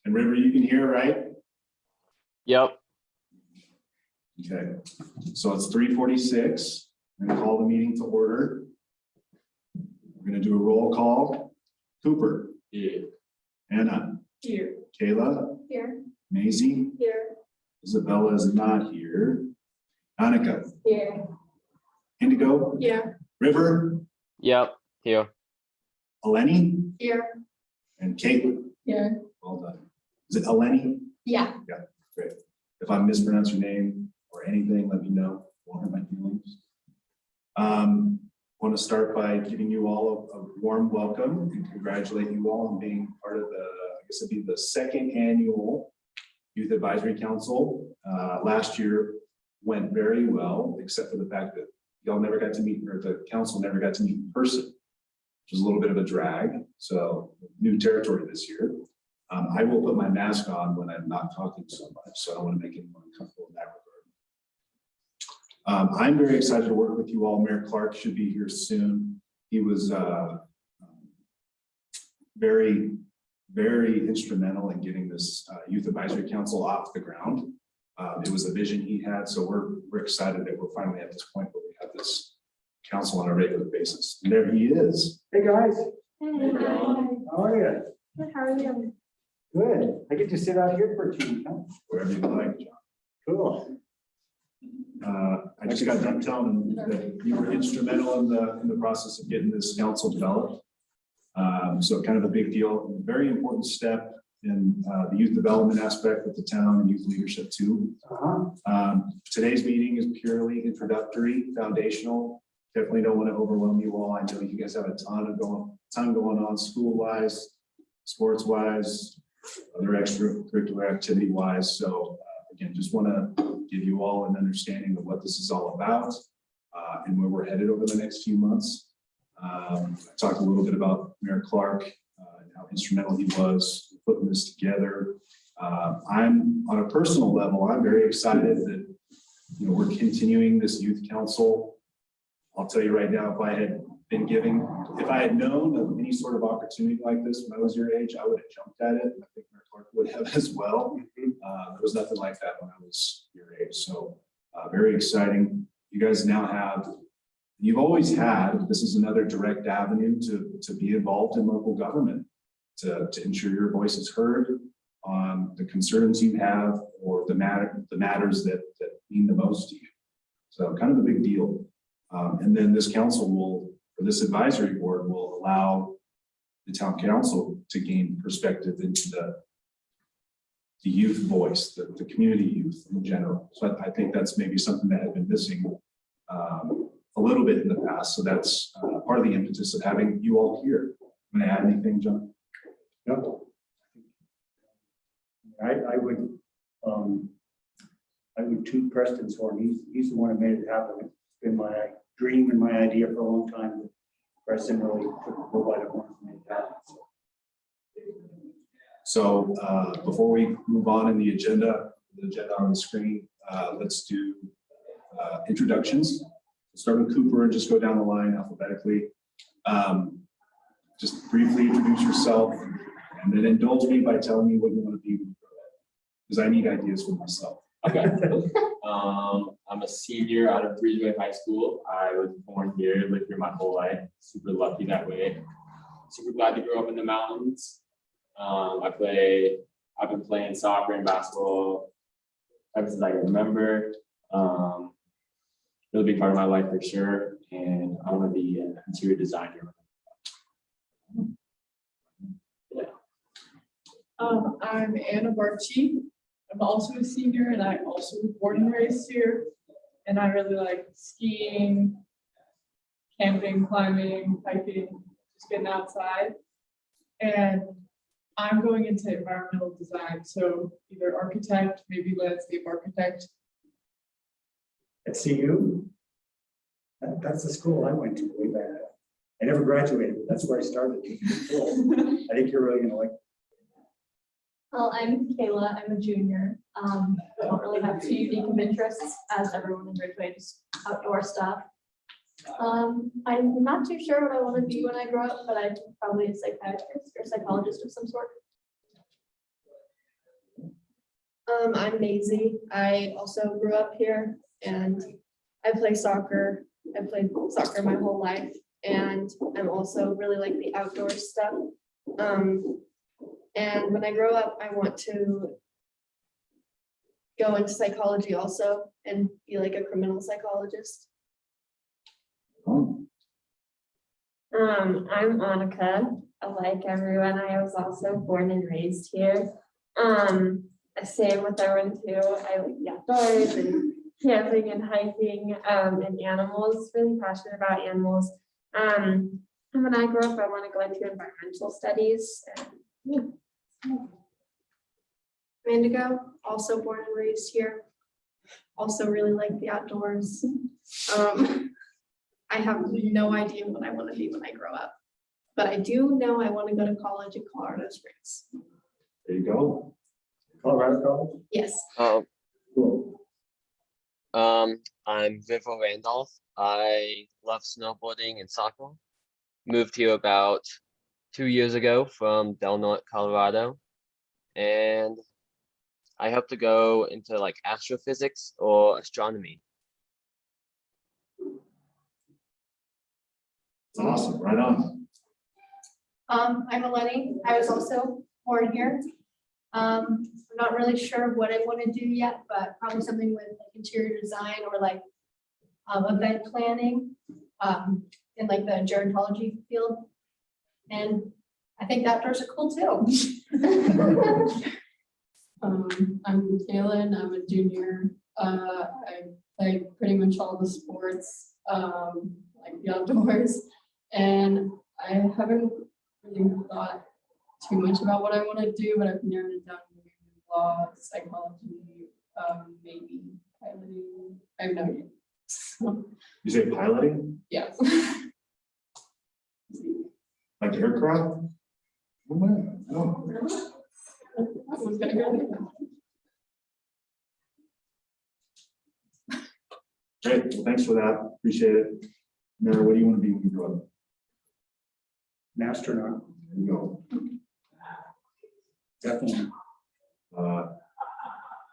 And River, you can hear, right? Yep. Okay, so it's 3:46. I'm gonna call the meeting to order. We're gonna do a roll call. Cooper. Yeah. Anna. Here. Kayla. Here. Maisie. Here. Isabella is not here. Annika. Here. Indigo. Here. River. Yep. Here. Eleni. Here. And Caitlin. Here. Well done. Is it Eleni? Yeah. Great. If I mispronounce your name or anything, let me know. Won't hurt my feelings. Want to start by giving you all a warm welcome and congratulate you all on being part of the, I guess it'd be the second annual Youth Advisory Council. Last year went very well, except for the fact that y'all never got to meet, or the council never got to meet in person, which was a little bit of a drag. So new territory this year. I will put my mask on when I'm not talking so much, so I don't want to make anyone uncomfortable in that regard. I'm very excited to work with you all. Mayor Clark should be here soon. He was very, very instrumental in getting this Youth Advisory Council off the ground. It was a vision he had, so we're excited that we're finally at this point where we have this council on a regular basis. And there he is. Hey guys, Hey. how are you? Good, how are you? Good. I get to sit out here for 2 weeks, huh? Wherever you like, John. Cool. I just got done telling him that you were instrumental in the process of getting this council developed. So kind of a big deal, a very important step in the youth development aspect of the town and youth leadership too. Today's meeting is purely introductory, foundational. Definitely don't want to overwhelm you all. I know you guys have a ton going on school-wise, sports-wise, other extracurricular activity-wise. So again, just want to give you all an understanding of what this is all about and where we're headed over the next few months. I talked a little bit about Mayor Clark and how instrumental he was in putting this together. I'm on a personal level, I'm very excited that we're continuing this youth council. I'll tell you right now, if I had known of any sort of opportunity like this when I was your age, I would have jumped at it. I think Mayor Clark would have as well. There was nothing like that when I was your age. So very exciting. You guys now have, you've always had, this is another direct avenue to be involved in local government, to ensure your voice is heard on the concerns you have or the matters that mean the most to you. So kind of a big deal. And then this council will, or this advisory board will allow the town council to gain perspective into the youth voice, the community youth in general. So I think that's maybe something that had been missing a little bit in the past. So that's part of the impetus of having you all here. Want to add anything, John? No. I would toot Preston's horn. He's the one who made it happen. It's been my dream and my idea for a long time. Preston really took the bull by the horn and made it happen. So before we move on in the agenda on the screen, let's do introductions. We'll start with Cooper and just go down the line alphabetically. Just briefly introduce yourself and then indulge me by telling me what you want to be when you grow up, because I need ideas for myself. Okay. I'm a senior out of Ridgway High School. I was born here, lived here my whole life. Super lucky that way. Super glad to grow up in the mountains. I've been playing soccer and basketball ever since I can remember. Really big part of my life for sure. And I want to be an interior designer. Yeah. I'm Anna Barchi. I'm also a senior and I also was born and raised here. And I really like skiing, camping, climbing, hiking, just getting outside. And I'm going into environmental design. So either architect, maybe landscape architect. At CU, that's the school I went to way back. I never graduated, but that's where I started. I think you're really gonna like. Well, I'm Kayla. I'm a junior. I don't really have too unique of interests as everyone in Ridgway, just outdoor stuff. I'm not too sure what I want to be when I grow up, but I'm probably a psychiatrist or psychologist of some sort. I'm Maisie. I also grew up here and I play soccer. I played soccer my whole life and I'm also really like the outdoor stuff. And when I grow up, I want to go into psychology also and be like a criminal psychologist. I'm Annika. Like everyone, I was also born and raised here. Same with everyone too. I like the outdoors and camping and hiking, and animals, really passionate about animals. And when I grow up, I want to go into environmental studies. Indigo, also born and raised here. Also really like the outdoors. I have no idea what I want to be when I grow up, but I do know I want to go to college in Colorado Springs. There you go. Colorado College? Yes. Cool. I'm Vivo Randolph. I love snowboarding and soccer. Moved here about 2 years ago from Del Norte, Colorado. And I hope to go into like astrophysics or astronomy. It's awesome. Right on. I'm Eleni. I was also born here. I'm not really sure what I want to do yet, but probably something with like interior design or like event planning in like the gerontology field. And I think outdoors are cool too. I'm Kaylin, I'm a junior. I play pretty much all the sports, like the outdoors. And I haven't really thought too much about what I want to do, but I've narrowed it down to law, psychology, maybe piloting. I have no idea. So, You say piloting, yeah. like aircraft? Oh, man. No. I was gonna go there. Great. Well, thanks for that. Appreciate it. Mary, what do you want to be when you grow up? An astronaut, There you go. definitely.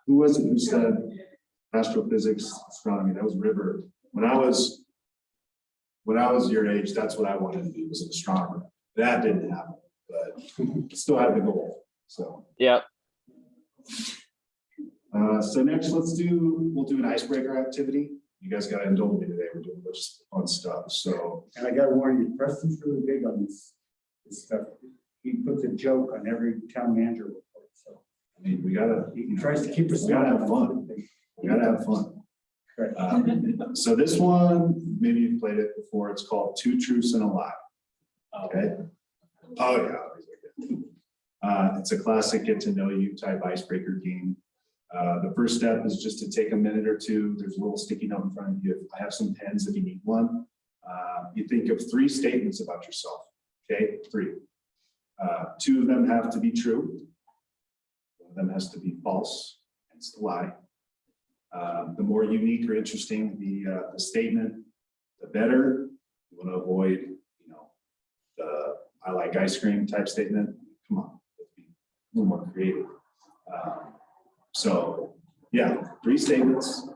Who was it who said astrophysics, astronomy? That was River. When I was your age, that's what I wanted to be, was an astronomer. That didn't happen, but still had the goal. So, Yep. so next we'll do an icebreaker activity. You guys got to indulge me today. We're doing a bunch of fun stuff. So, And I gotta warn you, Preston's really big on this stuff. He puts a joke on every town manager report, so I mean, we gotta, he tries to keep us. We gotta have fun. We gotta have fun. Right. So this one, maybe you've played it before. It's called Two Truths and a Lie. Okay. Oh yeah. It's a classic get to know you type icebreaker game. The first step is just to take a minute or two. There's a little sticky note in front of you. I have some pens if you need one. You think of 3 statements about yourself. Okay, 3. 2 of them have to be true. 1 of them has to be false. It's the lie. The more unique or interesting the statement, the better. You want to avoid, the I like ice cream type statement. Come on, let's be a little more creative. So yeah, 3 statements,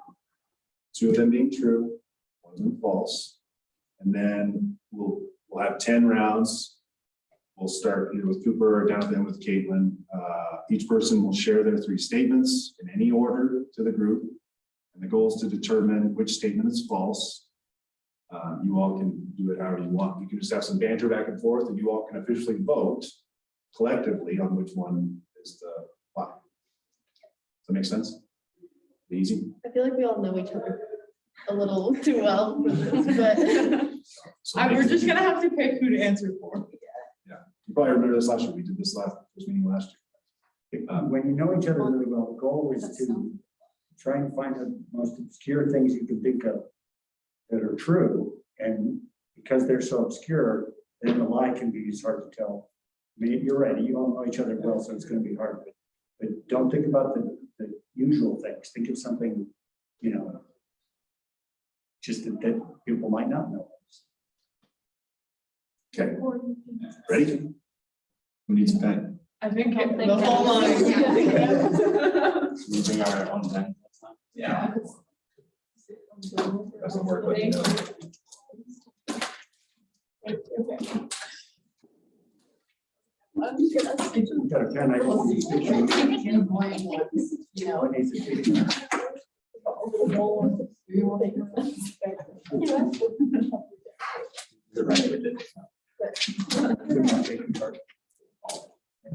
2 of them being true, 1 of them false. And then we'll have 10 rounds. We'll start either with Cooper or down at the end with Caitlin. Each person will share their 3 statements in any order to the group. And the goal is to determine which statement is false. You all can do it however you want. You can just have some banter back and forth, and you all can officially vote collectively on which one is the lie. Does that make sense? Easy. I feel like we all know each other a little too well for this, but So We're just gonna have to pick who to answer for. you probably remember this last year. We did this first meeting last year. When you know each other really well, the goal is to try and find the most obscure things you can think of that are true. And because they're so obscure, then the lie can be hard to tell. I mean, you're right, you all know each other well, so it's going to be hard. But don't think about the usual things. Think of something, just that people might not know. Okay, ready? Who needs a pen? I think I don't the think whole line. We bring our own tent next time. Yeah. Doesn't work, let me know. Got a pen, I don't need to. You know. What needs to be? You're right, we did.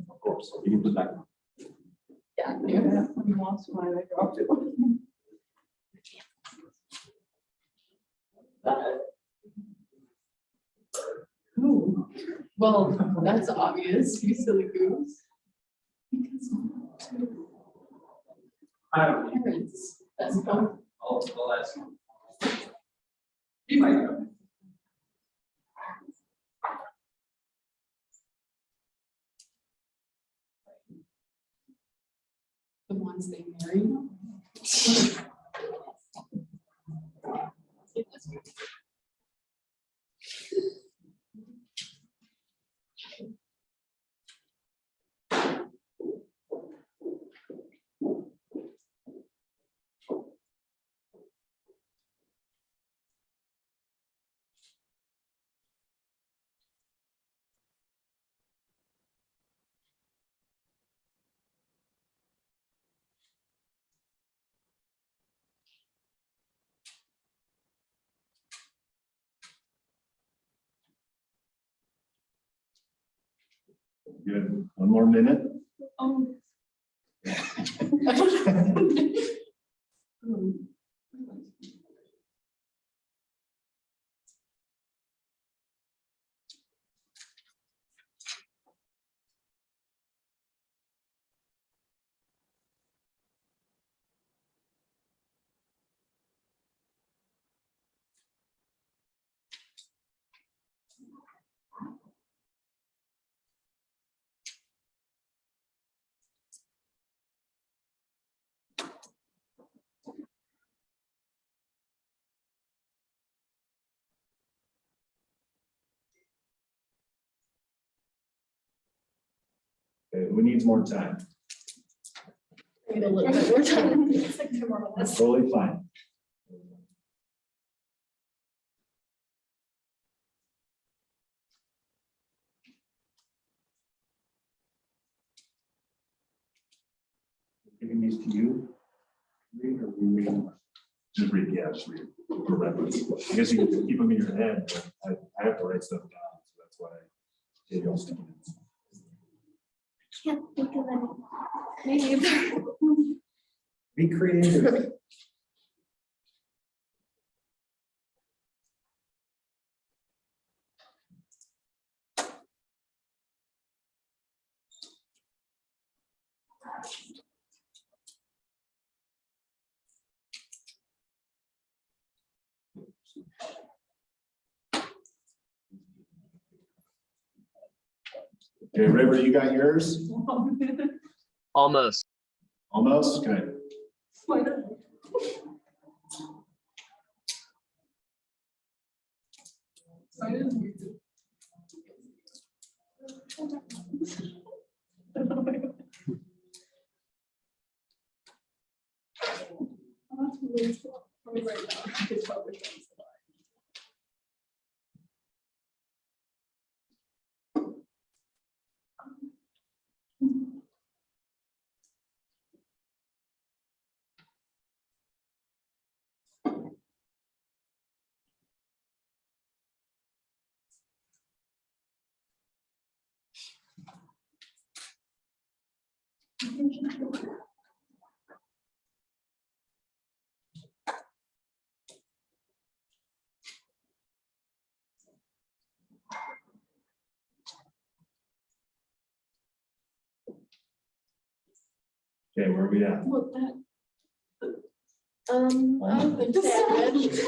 Of course, you can put that. Yeah. You lost mine, I dropped it. Ooh, well, that's obvious, you silly goose. I don't Parents, that's fun. I'll ask you. You might go. The ones they marry. Good, one more minute. Oh. Okay, who needs more time? Need a little bit more time. It's like tomorrow. That's totally fine. Giving these to you. Read or we read? Just read, yeah, just read for reference. I guess you can keep them in your head, but I have to write stuff down, so that's why I gave you all sticky notes. Can't think of any. Me either. Be creative. Okay, River, you got yours? Almost. Almost, good. Okay, where are we at? I've been sandwiched.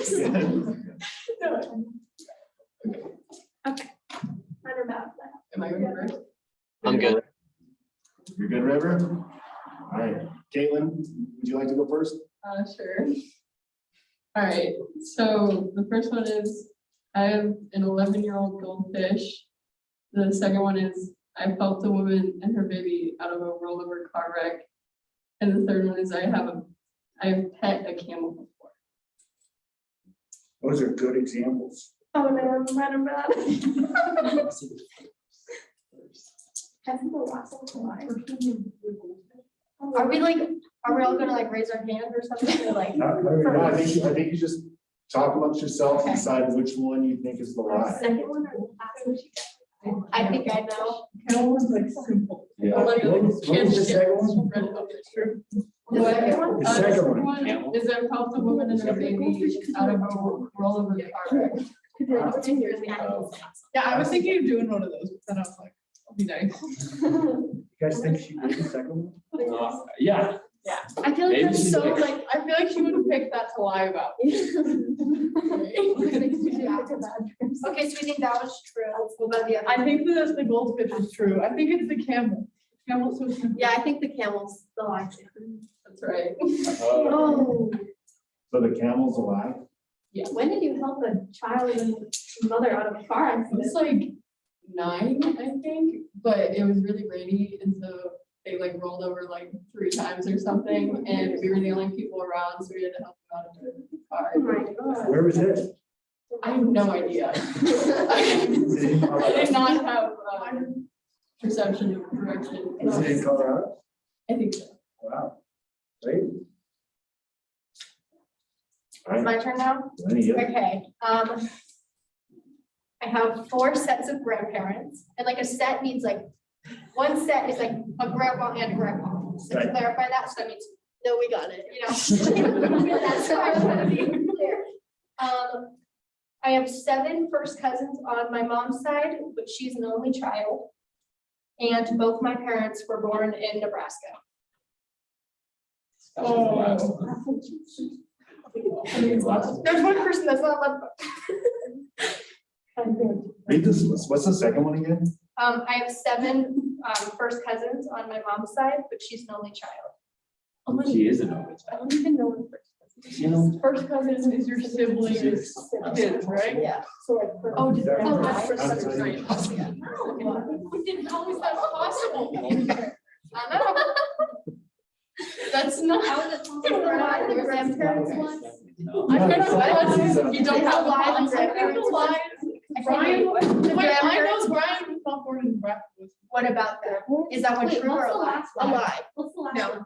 Right about that. Am I going first? I'm good. You're good, River? All right, Caitlin, would you like to go first? Sure. All right, so the first one is, I have an 11-year-old goldfish. The second one is, I've helped a woman and her baby out of a rollover car wreck. And the third one is I have pet a camel before. Those are good examples. Oh, no, I'm right about it. I think the last one's alive. Are we all gonna like raise our hand or something, or like? I think you just talk amongst yourself, Okay. decide which one you think is the The lie. second one or the last one? I think I know. Camel one's like simple. Yeah. Like, What was the second one? True. The second one? The second one. Is I've helped a woman and her baby out of a rollover car wreck. Yeah, I was thinking of doing one of those, but then I was like, I'll be nice. You guys think she did the second one? Yeah. I feel like Maybe that's she's so like- like. I feel like she would have picked that to lie about. Okay, so we think that was true. What about the other? I think that the goldfish is true. I think it's the camel. Camel's so simple. Yeah, I think the camel's the lie. That's right. Oh, So the camel's a lie? when did you help a child and mother out of a car It accident? was like 9, I think, but it was really rainy and so they like rolled over like 3 times or something and we were the only people around, so we had to help them out of the car. Oh my God. Where was this? I have no idea. I did not have perception of direction. Is it in Colorado? I think so. Wow. Great. All right, My turn now? Lenny, yeah. Okay, I have 4 sets of grandparents, and like a set means like, one set is like a grandpa and a grandpa. So to Right. clarify that, so that means, no, we got it, you know? That's how I want to be clear. I have 7 first cousins on my mom's side, but she's an only child. And both my parents were born in Nebraska. There's one person that's not left. Read this, what's the second one again? I have 7 first cousins on my mom's side, but she's an only child. She is an only I child. don't even know what You know, First cousin is your sibling's kids, right? Yeah, so like. Oh, did that- Oh, that's first I'm cousin, sorry. right. We didn't know is that possible? I know. That's not. The grandparents ones. I heard of cousins, Yeah. you don't It's a have lie, lies. the I heard of grandparents. lies. Brian, wait, I know Brian was not born in Nebraska. What about that? Is that one Wait, true or what's a the lie? last A one? lie. What's the last No. one?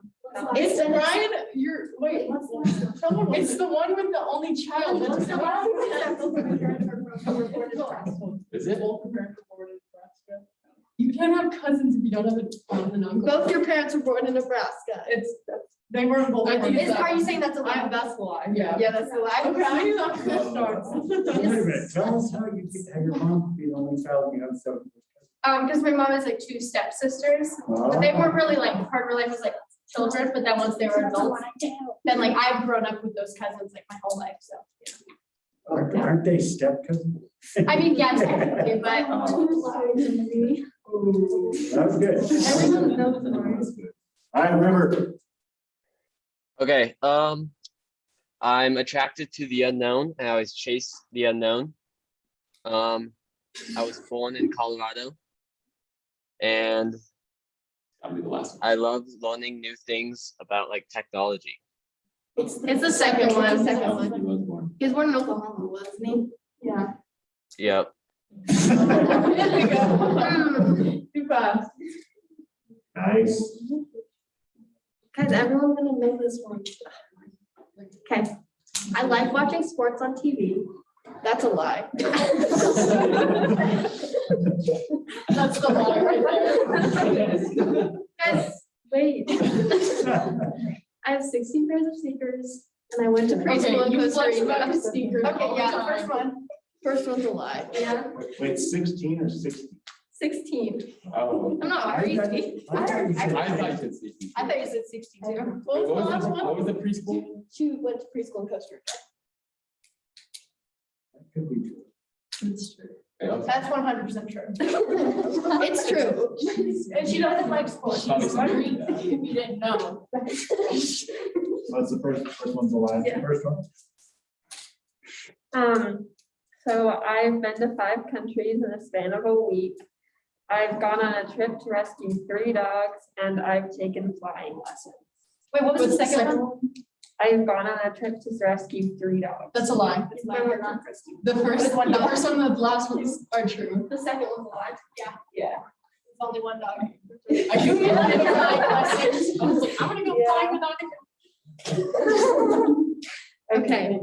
It's Brian, you're, wait, What's the last one? it's the one with the only child. What's the last is it? Both parents were born in Nebraska. You can't have cousins if you don't have an uncle. Both your parents were born in Nebraska. They were both. Are born in you saying that's a lie? That's a lie, yeah. Yeah, that's a lie. Okay, I knew that from the start. Wait a minute, tell us how you had your mom be the only child you have 7. Because my mom has like 2 stepsisters, but they weren't really like part of her life was like children, but then once they were adults, then like I've grown up with those cousins like my whole life, so. Aren't they step cousins? I mean, yeah, technically, but. That was good. Everyone knows the noise. All right, remember, Okay, I'm attracted to the unknown. I always chase the unknown. I was born in Colorado. And That'll be the last one. I love learning new things about like technology. It's the second one. He was born. He was born in Oklahoma, wasn't he? Yeah. Yep. There we go. Too fast. nice. Guys, everyone's gonna know this one. Okay, I like watching sports on TV. That's a lie. That's the lie right there. Guys, wait. I have 16 pairs of sneakers and I went to preschool Okay, in you Costa flex Rica. back sneakers all Okay, the yeah, the time. first one. First one's a lie. Yeah, Wait, 16 or 60? 16. Oh. I'm not crazy. I thought you said- I thought you said 60. I thought you said 62. What was the, what was the preschool? She went to preschool in Costa Rica. That could be true. It's true. That's 100% true. It's true. And she doesn't like sports. She's married, if you didn't know. So that's the first one's a lie. Yeah. First one? So I've been to 5 countries in the span of a week. I've gone on a trip to rescue 3 dogs, and I've taken flying lessons. Wait, what was the second one? I have gone on a trip to rescue 3 dogs. That's a lie. It's my word on rescue. The first and the last ones are true. The second one's a lie. Yeah, Yeah. it's only one dog. I do get that. I was like, I'm gonna go find the dog. Okay.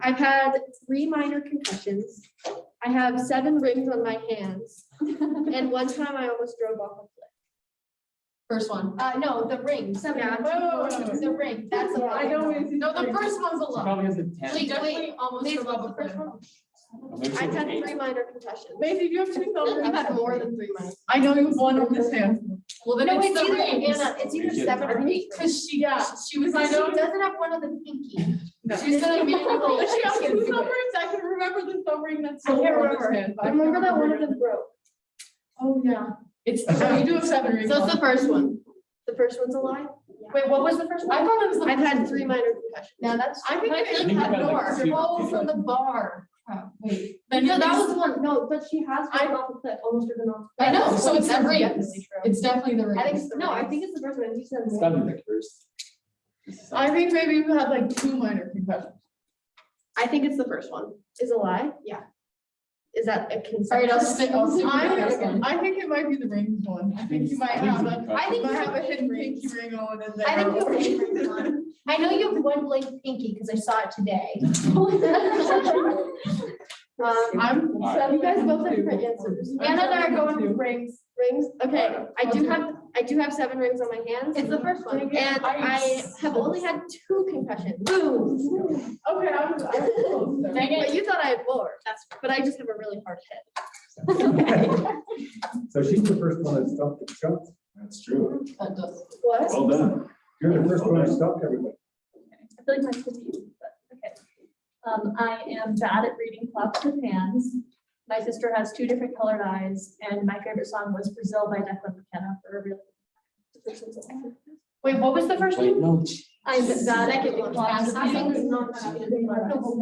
I've had 3 minor concussions. I have 7 rings on my hands. And one time I almost drove off a cliff. First one. No, the ring. 7. Yeah. Wait. The ring, that's a lie. I know. No, the first one's a She lie. probably has a She 10. definitely almost Wait, drove what's off a the first cliff. one? Or maybe she I've has had an 3 8. minor concussions. Maisie, do you have 2 thumbs? I've had more than 3 minor. I know you have one on this hand. Well, then No, it's it's the either, rings. Anna, it's either Maybe she has 7 or 8. Cause she was, I She know. doesn't have one on the pinky. No. She's gonna be like, She has I can't 2 do thumb it. rings. I can remember the thumb ring that's. I can't on this remember. hand, but I can't remember that one of remember them broke. Oh, yeah. It's, so you do have 7 rings. So it's on. the first one. The first one's a lie? Wait, what was the first I one? thought it was the. I've had 3 minor concussions. Now that's. I think my it friend think had you've had, like, more. 2. Oh, from the bar. Wait. No, that was one, no, but she has fallen off a cliff, almost driven off. I know, so it's the That's rings. definitely true. It's definitely the rings. I think it's the no, I think it's the first one. You said It's more. gotta be the curse. I think maybe you had like 2 minor concussions. I think it's the first one. Is a lie? Yeah. Is that a consensus? All right, I'll stick with the first I one. I think it might be the rings one. I think you might have a, I think might you have a have hidden rings. pinky ring on in there. I think you have a ring on. I know you have one blank pinky because I saw it today. I'm. Alright. You guys both have different answers. Anna and I are going with rings. Rings, okay, I do have 7 rings on my hands. It's the first one. And I have only had 2 concussions. Boom. Okay, I was close there. But you thought I had more. But I just have a really hard head. So she's the first one that stumped the chump. That's true. That does. What? Well done. You're the first one that stumped everybody. I feel like mine could be you, but okay. I am bad at reading clocks with hands. My sister has 2 different colored eyes, and my favorite song was Brazil by Declan McKenna for a really. Wait, what was the first Wait, one? no. I'm bad at Second reading one. clocks with I think hands. it's not.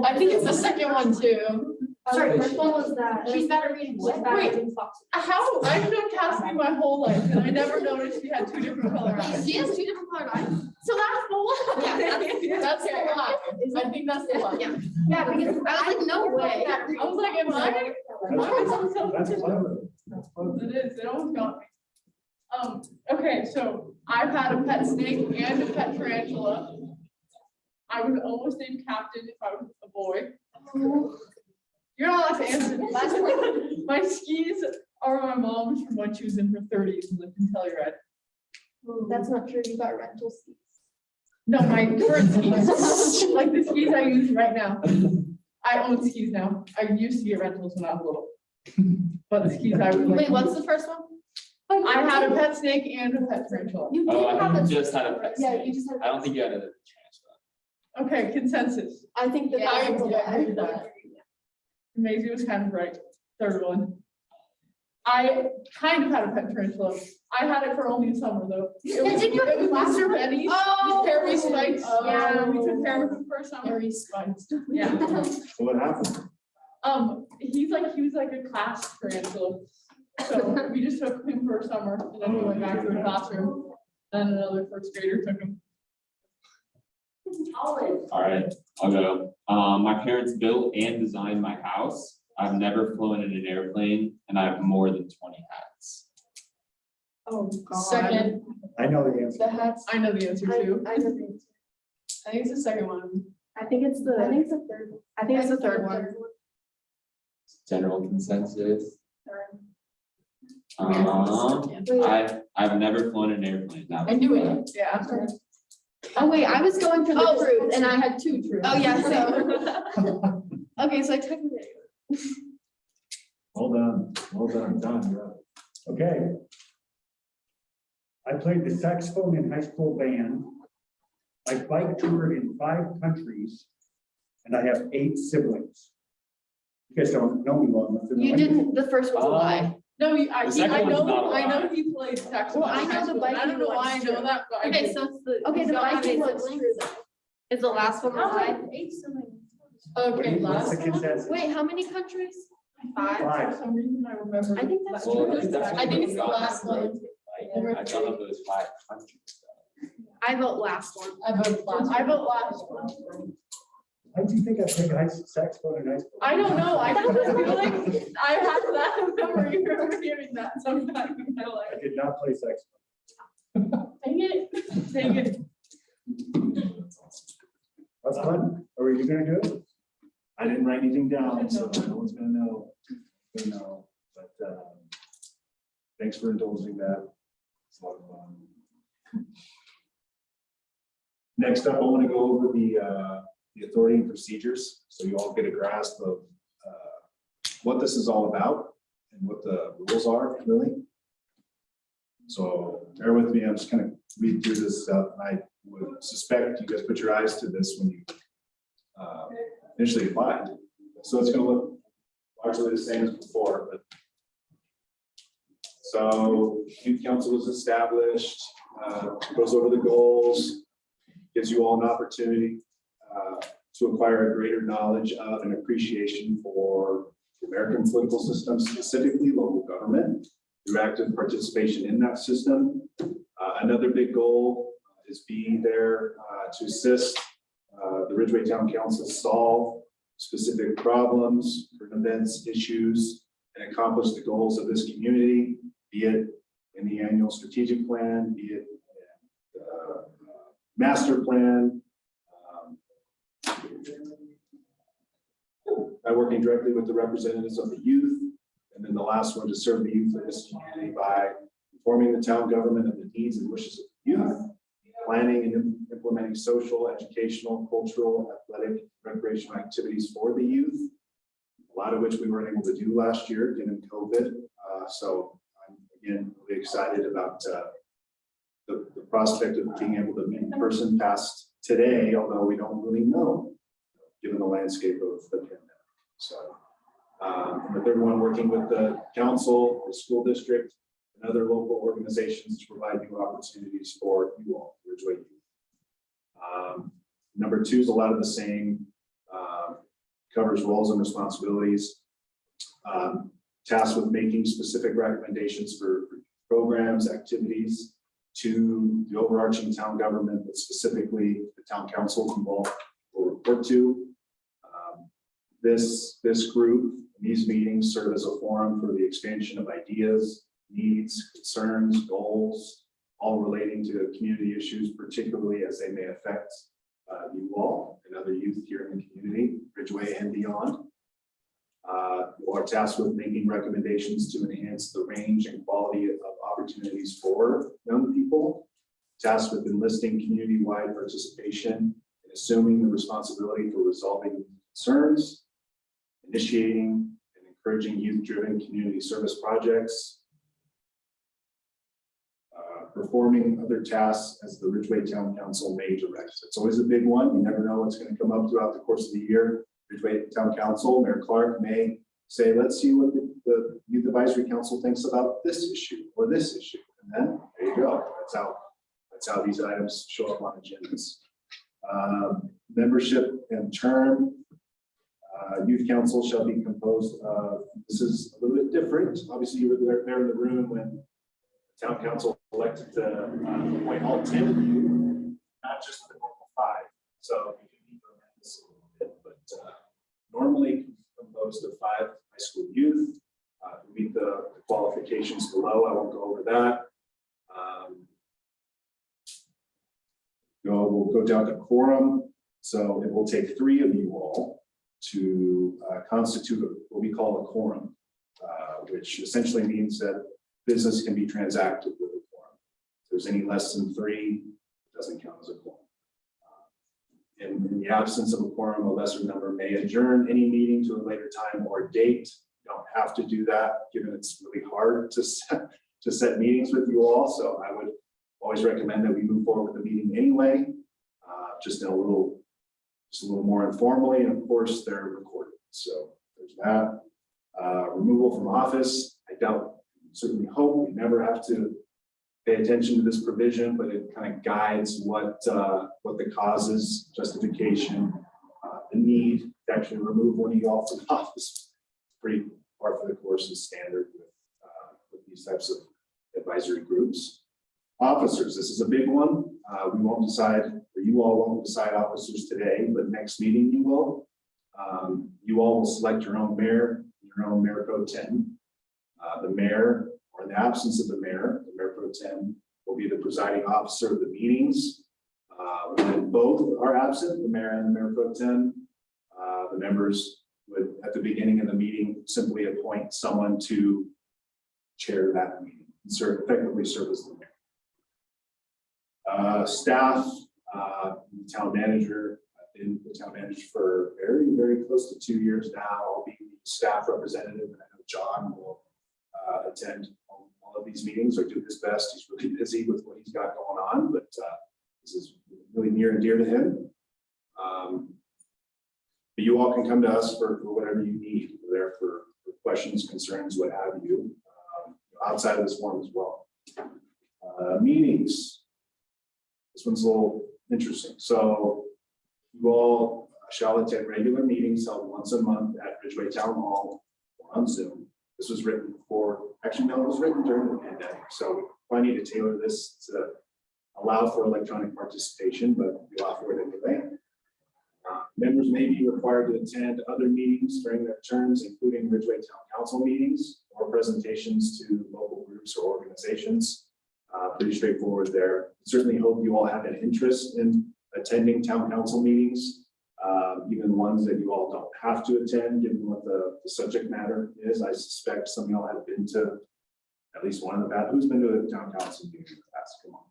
I think it's the second one too. Sorry, first one was that. She's bad at reading. She's bad at Wait. reading clocks. How? I've known Cassie my whole life, and I never noticed she had 2 different colored eyes. She has 2 different colored eyes. So that's the one. Yeah, That's the lie. I think that's the lie. Yeah. Yeah, because I was like, no way. I was like, am I? That's clever. That's clever. It is, it almost got me. Okay, so I've had a pet snake and a pet tarantula. I was almost named Captain if I was a boy. You're not allowed to answer the last one. My skis are my mom's from when she was in her 30s and lived in Telluride. That's not true. You got rental skis. No, my current skis, like the skis I use right now. I own skis now. I used to get rentals when I was little. But the skis I was like. Wait, what's the first one? I had a pet snake and a pet tarantula. You Oh, did I have think a. you just had a pet Yeah, snake. you just had. I don't think you had a chance. Okay, consensus. I think that. Yeah, I was a agree lie. with that. Maisie was kind of right. 3rd one. I kind of had a pet tarantula. I had it for only a summer though. It was, didn't you have it was last Mr. one? Benny's. Oh. Harry Spikes. Yeah. We took care of him for a summer. Harry Spikes. Yeah. So what happened? He was like a class tarantula. So we just took him for a summer and then he went back to the classroom. Then another 1st grader took him. All right, I'll go. My parents built and designed my house. I've never flown in an airplane and I have more than 20 hats. Oh, God. Second, I know the answer. The hats. I know the answer too. I know the answer. I think it's the second one. I think it's the. I think it's the 3rd. I think it's the 3rd one. General consensus. Wait. I've never flown in an airplane. That I was knew correct. it. Yeah. Oh, wait, I was going for the truth and I had. 2 true. Oh, yeah, so. Okay, so I technically. Well done. Well done. Done. You're up. Okay. I played the saxophone in high school band. I bike toured in 5 countries, and I have 8 siblings. You guys don't know me well enough to know. You didn't, the first one's a lie. No, The second one's not a I know lie. he played saxophone. Well, I know the I don't know biking why I one's know true. that, but I Okay, do. so it's the. Okay, the biking one's true then. Is the last one a lie? 8 siblings. Okay, What's last the one. consensus? Wait, how many countries? For some reason, I remember. I think that's Well, true. there's definitely I think it's the gone last road one. to, like, Number I thought it was 500. I vote last one. I voted last. I vote last one. Why do you think I take saxophone in high school? I don't know, I That just was feel like I had that memory from hearing that sometime in my I life. did not play saxophone. Dang it, dang it. That's fun. Are you gonna do it? I didn't write anything down, so no one's gonna know. But thanks for indulging that. It's a lot of fun. Next up, I want to go over the authority and procedures, so you all get a grasp of what this is all about and what the rules are, really. So bear with me, I'm just gonna read through this stuff. I would suspect you guys put your eyes to this when you initially applied. So it's gonna look largely the same as before, but so youth council is established, goes over the goals, gives you all an opportunity to acquire a greater knowledge of and appreciation for the American political system, specifically local government, through active participation in that system. Another big goal is being there to assist the Ridgway Town Council solve specific problems, current events, issues, and accomplish the goals of this community, be it in the annual strategic plan, be it in the master plan, by working directly with the representatives of the youth. And then the last one, to serve the youth of this community by informing the town government of the needs and wishes of the youth, planning and implementing social, educational, cultural, athletic, recreational activities for the youth, a lot of which we weren't able to do last year given COVID. So I'm again really excited about the prospect of being able to meet in person past today, although we don't really know given the landscape of the pandemic. So the third one, working with the council, the school district, and other local organizations to provide new opportunities for you all, Ridgway youth. Number two is a lot of the same, covers roles and responsibilities. Tasked with making specific recommendations for programs, activities to the overarching town government, but specifically the town council involved will report to. This group, these meetings serve as a forum for the expansion of ideas, needs, concerns, goals, all relating to community issues, particularly as they may affect you all and other youth here in the community, Ridgway and beyond. You are tasked with making recommendations to enhance the range and quality of opportunities for young people, tasked with enlisting community-wide participation and assuming the responsibility for resolving concerns, initiating and encouraging youth-driven community service projects, performing other tasks as the Ridgway Town Council may direct. It's always a big one. You never know what's going to come up throughout the course of the year. Ridgway Town Council, Mayor Clark may say, let's see what the Youth Advisory Council thinks about this issue or this issue. And then there you go. That's how these items show up on agendas. Membership and term. Youth Council shall be composed of, this is a little bit different. Obviously, you were there in the room when the Town Council elected to appoint all 10 of you, not just the normal 5. So you can need to amend this a little bit, but normally composed of 5 high school youth. Meet the qualifications below. I won't go over that. We'll go down to quorum. So it will take 3 of you all to constitute what we call a quorum, which essentially means that business can be transacted with a quorum. If there's any less than 3, it doesn't count as a quorum. In the absence of a quorum, a lesser number may adjourn any meeting to a later time or date. You don't have to do that, given it's really hard to set meetings with you all. So I would always recommend that we move forward with the meeting anyway, just a little more informally, and of course they're recorded. So there's that. Removal from office. I certainly hope we never have to pay attention to this provision, but it kind of guides what the causes, justification, the need to actually remove one of you all from office. Pretty par for the course is standard with these types of advisory groups. Officers, this is a big one. We won't decide, or you all won't decide officers today, but next meeting you will. You all will select your own mayor pro tem. The mayor, or in the absence of the mayor pro tem, will be the presiding officer of the meetings. When both are absent, the mayor and the mayor pro tem, the members would, at the beginning of the meeting, simply appoint someone to chair that meeting, and effectively serve as the mayor. Staff, town manager, I've been the town manager for very, very close to 2 years now. I'll be staff representative, and I know John will attend all of these meetings or do his best. He's really busy with what he's got going on, but this is really near and dear to him. But you all can come to us for whatever you need. We're there for questions, concerns, what have you, outside of this forum as well. Meetings. This one's a little interesting. So you all shall attend regular meetings held once a month at Ridgway Town Hall or on Zoom. This was written before, actually, no, it was written during the pandemic. So I need to tailor this to allow for electronic participation, but we offer it anyway. Members may be required to attend other meetings during their terms, including Ridgway Town Council meetings or presentations to local groups or organizations. Pretty straightforward there. Certainly hope you all have an interest in attending town council meetings, even ones that you all don't have to attend, given what the subject matter is. I suspect some of y'all have been to at least one of the who's been to a town council meeting in the past? Come on.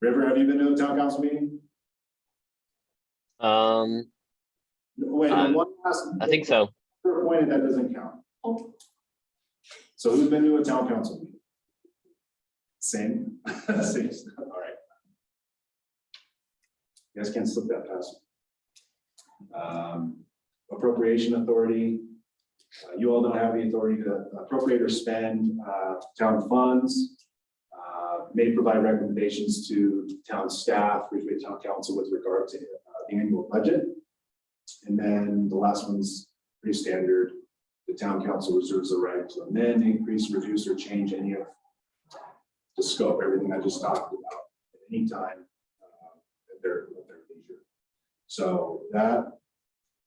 River, have you been to a town council meeting? Wait, one last. I think so. Appointed, that doesn't count. Oh. So who's been to a town council meeting? Same. Same. All right. You guys can't slip that past. Appropriation authority. You all don't have the authority to appropriate or spend town funds. May provide recommendations to town staff, Ridgway Town Council with regard to the annual budget. And then the last one's pretty standard. The town council reserves the right to amend, increase, reduce, or change any of the scope, everything I just talked about at any time at their leisure. So that,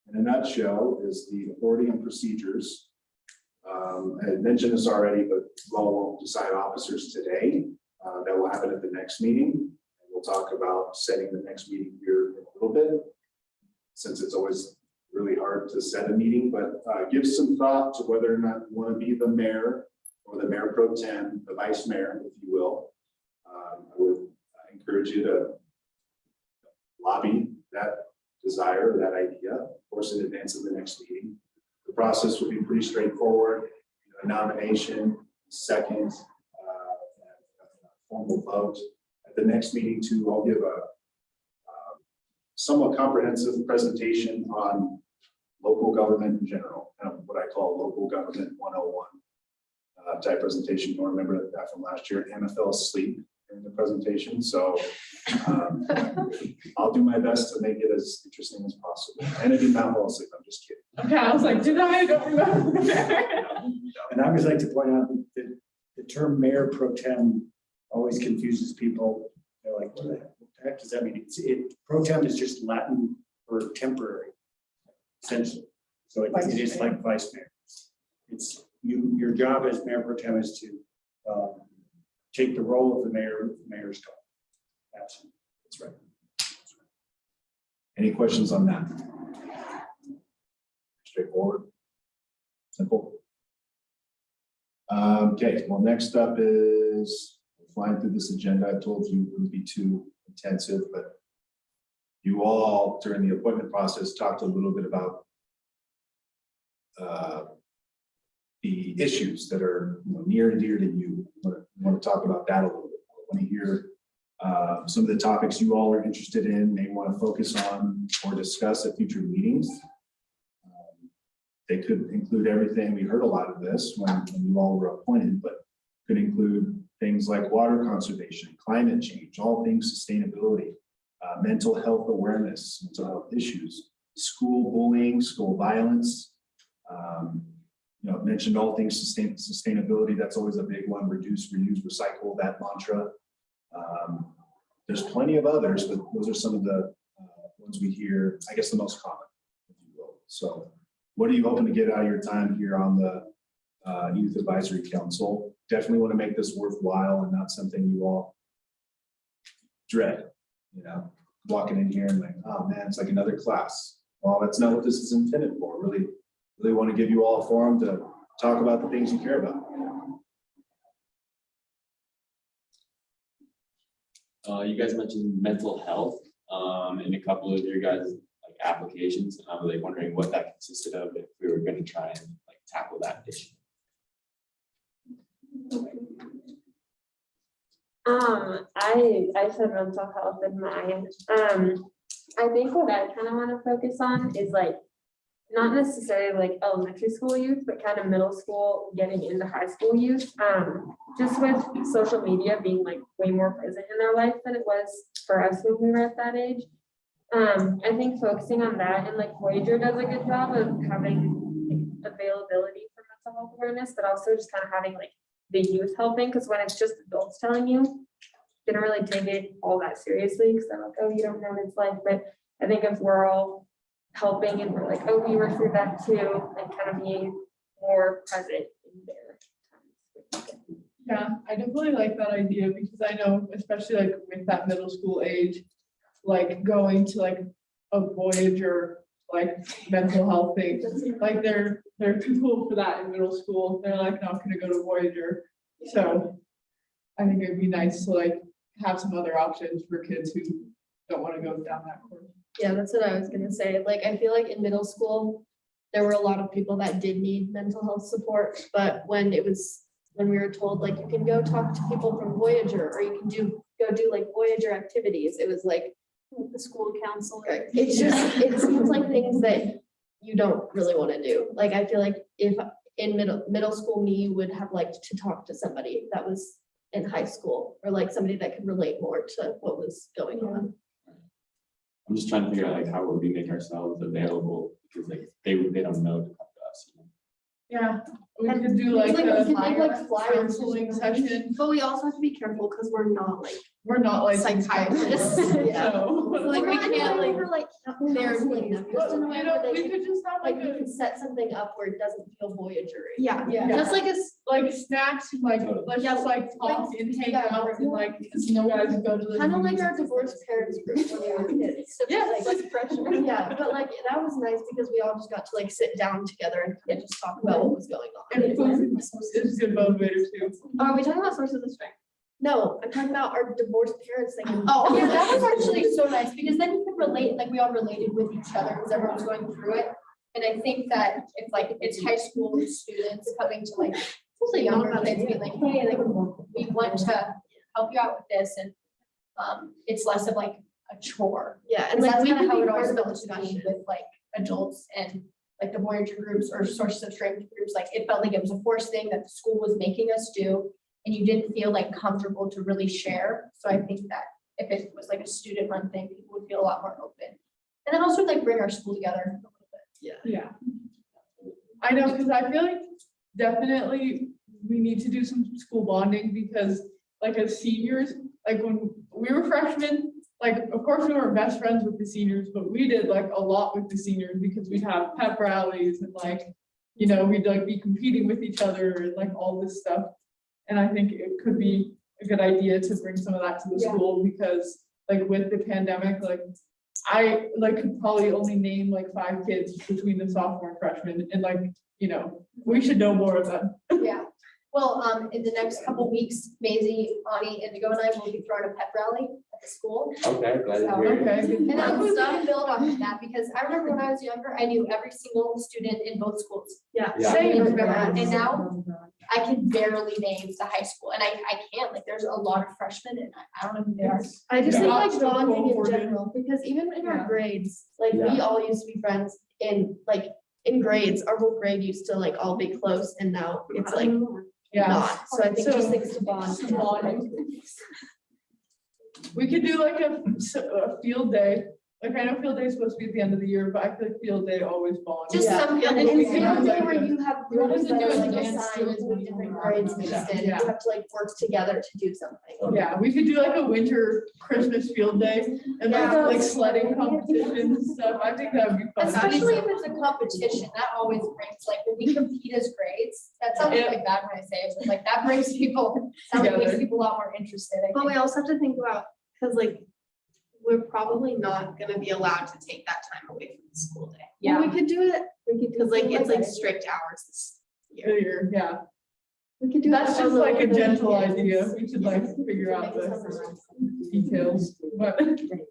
in a nutshell, is the authority and procedures. I had mentioned this already, but we all won't decide officers today. That will happen at the next meeting. And we'll talk about setting the next meeting here in a little bit, since it's always really hard to set a meeting, but give some thought to whether or not you want to be the mayor or the mayor pro tem, the vice mayor, if you will. I would encourage you to lobby that desire, that idea, of course, in advance of the next meeting. The process will be pretty straightforward. A nomination, second, formal vote. At the next meeting too, I'll give a somewhat comprehensive presentation on local government in general, kind of what I call local government 101 type presentation. You'll remember that from last year. Anna fell asleep during the presentation, so I'll do my best to make it as interesting as possible. And it did not fall asleep, I'm just kidding. Okay, I was like, I don't remember. And I always like to point out that the term mayor pro tem always confuses people. They're like, what the heck does that mean? Pro tem is just Latin for temporary, essentially. So it is like vice mayor. It's your job as mayor pro tem is to take the role of the mayor, the mayor's call. Absolutely. That's right. Any questions on that? Straightforward, simple. Okay, well, next up is flying through this agenda. I told you it would be too intensive, but you all during the appointment process talked a little bit about the issues that are near and dear to you. I want to talk about that a little bit more. I want to hear some of the topics you all are interested in, may want to focus on or discuss at future meetings. They could include everything. We heard a lot of this when you all were appointed, but could include things like water conservation, climate change, all things sustainability, mental health awareness, mental health issues, school bullying, school violence, You know, mentioned all things sustainability. That's always a big one. Reduce, reuse, recycle, that mantra. There's plenty of others, but those are some of the ones we hear, I guess the most common, if you will. So what are you hoping to get out of your time here on the Youth Advisory Council? Definitely want to make this worthwhile and not something you all dread, you know, walking in here and like, oh man, it's like another class. Well, that's not what this is intended for. Really want to give you all a forum to talk about the things you care about. You guys mentioned mental health in a couple of your guys' like applications, and I was like wondering what that consisted of if we were going to try and like tackle that issue. I said mental health in mine. I think what I kind of want to focus on is like not necessarily like elementary school youth, but kind of middle school getting into high school youth. Just with social media being like way more present in their life than it was for us when we were at that age. I think focusing on that, and like Voyager does a good job of having like, availability for mental health awareness, but also just kind of having like the youth helping, because when it's just adults telling you, they don't really take it all that seriously because they're like, oh, you don't know what it's like. But I think if we're all helping and we're like, oh, we were through that too, and kind of being more present in their times. Yeah, I definitely like that idea because I know, especially like with that middle school age, like going to like a Voyager like mental health thing, like they're too cool for that in middle school. They're like not gonna go to Voyager. So I think it'd be nice to like have some other options for kids who don't want to go down that course. Yeah, that's what I was gonna say. Like, I feel like in middle school, there were a lot of people that did need mental health support, but when we were told like you can go talk to people from Voyager or you can go do like Voyager activities, it was like The school counselor. it's just it seems like things that you don't really want to do. Like, I feel like if in middle school me would have liked to talk to somebody that was in high school or like somebody that could relate more to what was going on. I'm just trying to figure out like how would we make ourselves available because like they don't know to come to us. You know? Yeah, we could do like We could a make like flyers counseling session. But we also have to be careful because we're not like We're not like psychiatrists. Yeah. So, Like, we can't like like therapy them just in a you way know, where we they could just have like like we a can set something up where it doesn't feel Voyager. Yeah. Just like like snacks, like let's just like talk and hang out and like, you know, guys go to the. kind of like movies. our divorced parents group when we were kids. So Yeah. like freshmen. Yeah, but like that was nice because we all just got to like sit down together and kind of just talk about what was going on. And food is good motivator too. Are we talking about sources of strength? No, I'm talking about our divorced parents thing. Oh, yeah, that was actually so nice because then you could relate, like we all related with each other because everyone's going through it. And I think that if like it's high school students coming to like, especially younger kids being like, hey, like we want to help you out with this, and it's less of like a chore. Yeah, and And like that's we kind of could how be it part always of the felt to me discussion. with like adults and like the Voyager groups or sources of strength groups. Like it felt like it was a forced thing that the school was making us do. And you didn't feel like comfortable to really share. So I think that if it was like a student run thing, people would feel a lot more open. And then also like bring our school together a little bit. Yeah. I know, because I feel like definitely we need to do some school bonding because like as seniors, like when we were freshmen, like of course we weren't best friends with the seniors, but we did like a lot with the seniors because we'd have pep rallies and like, you know, we'd like be competing with each other and like all this stuff. And I think it could be a good idea to bring some of that to the school because like with the pandemic, like I like could probably only name like 5 kids between the sophomore and freshman, and like, you know, we should know more of them. Yeah. Well, in the next couple weeks, Maisie, Ani, Indigo, and I will be throwing a pep rally at the school. Okay, glad to So- hear it. Okay, good. And I'm to build on that because I remember when I was younger, I knew every single student in both schools. Yeah. Yeah. Same. And now I can barely name the high school, and I can't, like, there's a lot of freshmen and I don't know who they are. I just Yeah. think like That's so bonding cool in for you. general, because even in Yeah. our grades, like we Yeah. all used to be friends in grades, our whole grade used to like all be close and now it's like Yeah, not. So I think So- just things to bond. to bond. We could do like a field day Like, I know field day is supposed to be at the end of the year, but I feel like field day always bonds. Just Yeah. some Yeah, field we day can have, like, where a- you have we wanted groups to that do are an like advanced assigned student with different grades mixed in. Yeah. You have to like work together to do something. Yeah, we could do like a winter Christmas field day and Yeah. like sledding competitions and stuff. I think that would be fun. Especially if it's a competition, that always brings, like, when we compete as grades, that sounds Yeah. really bad when I say it, but like, that brings people, sounds like makes Together. people a lot more interested, I But we think. also have to think about, because like, we're probably not gonna be allowed to take that time away from the school day. Yeah. We could do it, because like, it's like Okay. strict hours this year. Yeah, We could do. that's it just on like a the gentle weekends. idea. We should like figure out the details, but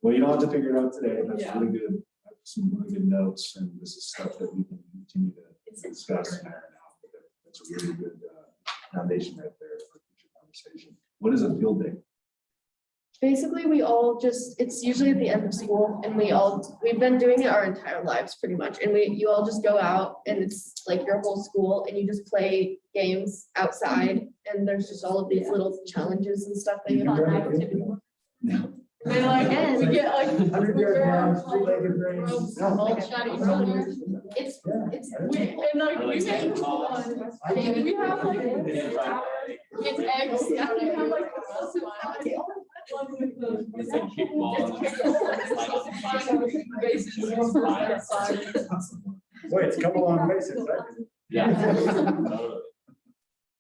Well, you don't have to figure it out today. That's Yeah. really good. Some really good notes, and this is stuff that we can continue to discuss and iron out. That's a really good foundation right there for future conversation. What is a field day? Basically, we all just, it's usually at the end of school and we've been doing it our entire lives pretty much. And you all just go out and it's like your whole school and you just play games outside. And there's just all of these little challenges and stuff that you have to do. they like, we get like. 100-yard dash, 3-legged race. It's, We, and like, we make fun. We have like. It's eggs. Yeah, we have like. It's like kickball. Boy, it's come a long way since I did. Yeah. Totally.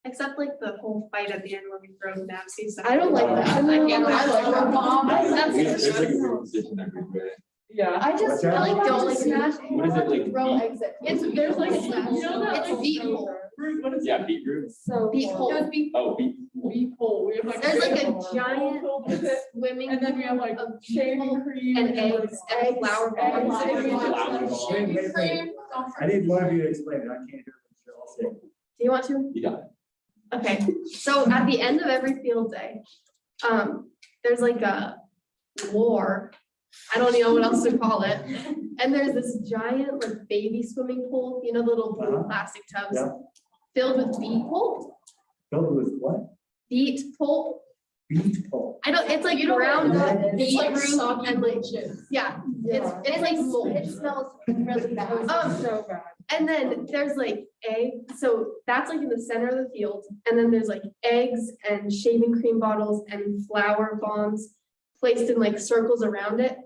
Except like the whole fight at the end where we throw napsies. I don't like that. I can't I like that. That's There's like a group position every grade. Yeah. I just What's that? really don't like Smash. What is it like? throw beat- eggs at. It's, there's like, you know that. It's like, beat pole. What is Yeah, beat group. So Beat pole. It would be Oh, beat. Beat pole. We have like. There's like a pole giant filled with it, swimming. and then we have like of shaving cream. and like, eggs and flour eggs, balls. eggs, Wait, wait, wait. I need one of you to explain it. I can't hear what you're all saying. do you want to? You got it. Okay, so at the end of every field day, there's like a war. I don't even know what else to call it. And there's this giant like baby swimming pool, you know, the little blue Uh-huh. plastic tubs Yeah. filled with beet pulp. Filled with what? Beet pulp. Beet pulp. I don't, it's like You don't ground know up what it is. beet It's like root soggy and like, chips. yeah, And it's like, it smells really bad. so bad. And then there's like eggs, so that's like in the center of the field, and then there's like eggs and shaving cream bottles and flour bombs placed in like circles around it.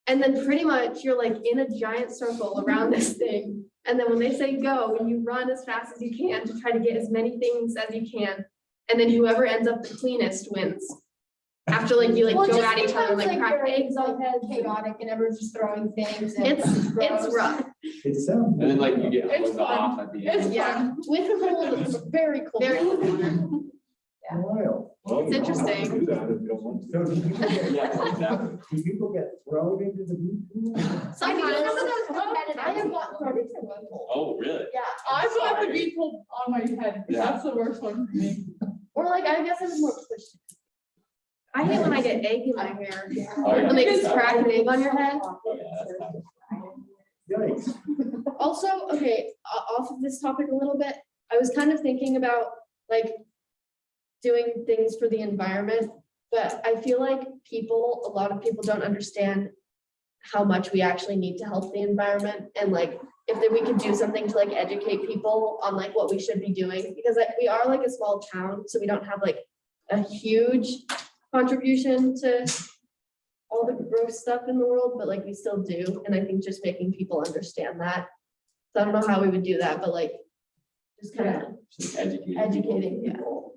And then pretty much you're like in a giant circle around this thing. And then when they say go, you run as fast as you can to try to get as many things as you can. And then whoever ends up the cleanest wins. After like you like Well, go just at each other and becomes, like crack very, eggs on heads. Chaotic and everyone's just throwing things and. It's gross. rough. It sounds. And then like you get It's hosed off at the end. It's Yeah. With cold, it's very cold. Very Wild. Well, It's you don't have to interesting. Do that if you don't want to. So do people get, Yeah, exactly. do people get thrown into the beet pool? I mean, some of those I competitive. have gotten thrown into one pole. Oh, really? Yeah, I put the Sorry. beat pole on my head. Yeah. That's the worst one for me. or like, I guess it was more pushed. I hate when I get egg in my hair. Oh, yeah. When they just crack an egg on your head. Oh, yeah, that's bad. Yikes. Also, okay, off of this topic a little bit, I was kind of thinking about like doing things for the environment, but I feel like a lot of people don't understand how much we actually need to help the environment, and like if we could do something to like educate people on like what we should be doing, because like, we are like a small town, so we don't have like a huge contribution to all the gross stuff in the world, but like we still do. And I think just making people understand that. So I don't know how we would do that, but like just kind of Just educating. educating, yeah.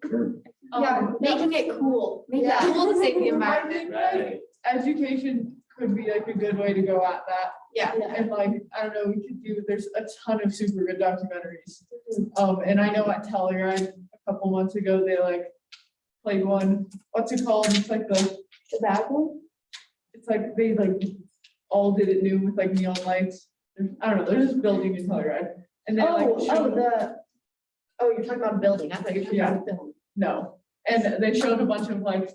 Sure. Yeah, Making it cool, make it Yeah. cool to save the I environment. think like Right. education could be like a good way to go at that. Yeah. And like, I don't know, we could do, there's a ton of super good documentaries. And I know at Telluride a couple months ago, they like played one, what's it called? It's like the tobacco. it's like they like all did it new with like neon lights. I don't know, there's this building in Telluride. And they like showed, You're talking about a building. I thought you were talking about a film. no, and they showed a bunch of like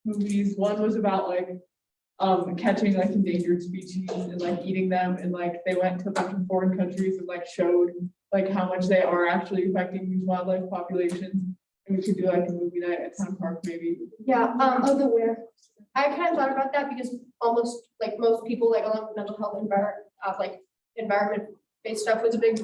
movies. One was about like catching like endangered species and like eating them, and like they went to a bunch of foreign countries and like showed like how much they are actually affecting these wildlife populations. And we could do like a movie night at Town Park maybe. Yeah, the where. I kind of thought about that because almost like most people, like along with mental health environment-based stuff was a big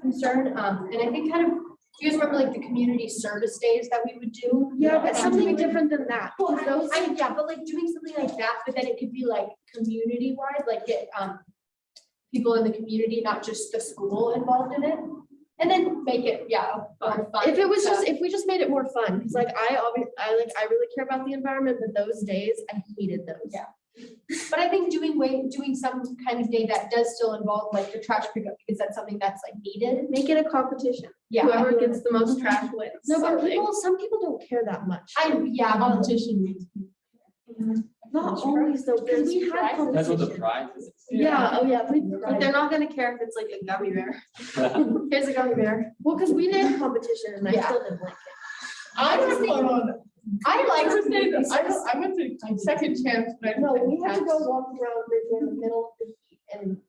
concern. And I think kind of, do you guys remember like the community service days that we would do? Yeah, but something different than that. Well, Those, yeah, but like doing something like that, but then it could be like community-wide, like get people in the community, not just the school involved in it. And then make it, more fun. if it was just, if we just made it more fun, because like I really care about the environment, but those days, I hated those. Yeah. But I think doing some kind of day that does still involve like the trash pickup, because that's something that's like needed. Make it a competition. Yeah. Whoever gets the most trash wins. No, but Something. some people don't care that much. Competition means. Not always though, because we had That's what the competition. prize is. Yeah, oh yeah, But they're not gonna care if it's like a gummy bear. Here's a gummy bear. well, because we did competition and I Yeah. still didn't like it. I was on. I like. I went to second chance, but I No, don't we think had to that's- go walk around Ridgway in the middle of the heat and